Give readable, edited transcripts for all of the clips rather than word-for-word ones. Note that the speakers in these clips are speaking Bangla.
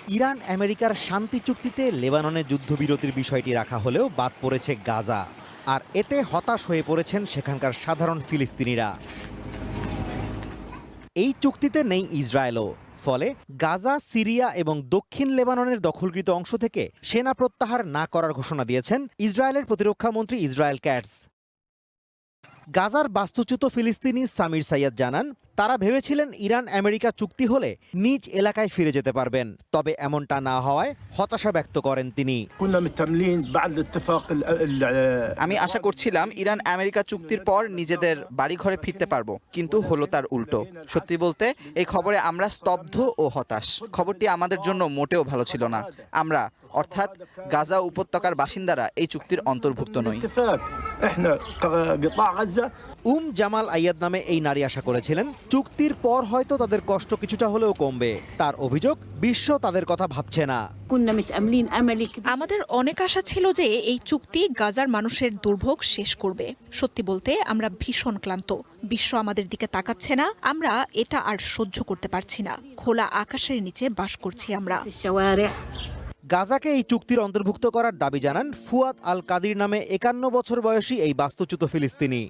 ইরান আমেরিকার শান্তি চুক্তিতে লেবাননে যুদ্ধবিরতির বিষয়টি রাখা হলেও বাদ পড়েছে গাজা। আর এতে হতাশ হয়ে পড়েছেন সেখানকার সাধারণ ফিলিস্তিনিরা। এই চুক্তিতে নেই ইসরায়েলও। ফলে গাজা, সিরিয়া এবং দক্ষিণ লেবাননের দখলকৃত অংশ থেকে সেনা প্রত্যাহার না করার ঘোষণা দিয়েছেন ইসরায়েলের প্রতিরক্ষামন্ত্রী ইসরায়েল ক্যাটস। গাজার বাস্তুচ্যুত ফিলিস্তিনি সামির সাইয়াদ জানান, তারা ভেবেছিলেন ইরান আমেরিকা চুক্তি হলে নিজ এলাকায় ফিরে যেতে পারবেন। তবে এমনটা না হওয়ায় হতাশা ব্যক্ত করেন তিনি। আমি আশা করছিলাম ইরান আমেরিকা চুক্তির পর নিজেদের বাড়িঘরে ফিরতে পারবো, কিন্তু হলো তার উল্টো। সত্যি বলতে এই খবরে আমরা স্তব্ধ ও হতাশ। খবরটি আমাদের জন্য মোটেও ভালো ছিল না। আমরা অর্থাৎ গাজা উপত্যকার বাসিন্দারা এই চুক্তির অন্তর্ভুক্ত নই। জামাল আইয়াদ নামে এই নারী আশা করেছিলেন চুক্তির পর হয়তো তাদের কষ্ট কিছুটা হলেও কমবে। তার অভিযোগ, বিশ্ব তাদের কথা ভাবছে না। আমাদের অনেক আশা ছিল যে এই চুক্তি গাজার মানুষের দুর্ভোগ শেষ করবে। সত্যি বলতে আমরা ভীষণ ক্লান্ত। বিশ্ব আমাদের দিকে তাকাচ্ছে না। আমরা এটা আর সহ্য করতে পারছি না। খোলা আকাশের নিচে বাস করছি আমরা। গাজাকে এই চুক্তির অন্তর্ভুক্ত করার দাবি জানান ফুয়াদ আল কাদির নামে 51 বছর বয়সী এই বাস্তুচ্যুত ফিলিস্তিনি।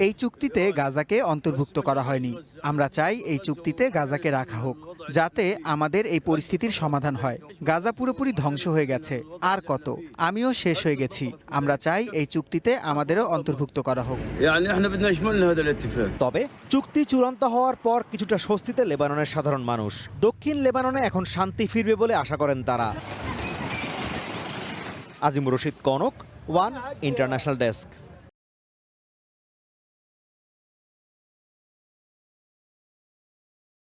এই চুক্তিতে গাজাকে অন্তর্ভুক্ত করা হয়নি। আমরা চাই এই চুক্তিতে গাজাকে রাখা হোক, যাতে আমাদের এই পরিস্থিতির সমাধান হয়। গাজা পুরোপুরি ধ্বংস হয়ে গেছে, আর কত, আমিও শেষ হয়ে গেছি। আমরা চাই এই চুক্তিতে আমাদেরও অন্তর্ভুক্ত করা হোক। তবে চুক্তি চূড়ান্ত হওয়ার পর কিছুটা স্বস্তিতে লেবাননের সাধারণ মানুষ। দক্ষিণ লেবাননে এখন শান্তি ফিরবে বলে আশা করেন তারা। Azimur Rashid Kanak, one international desk.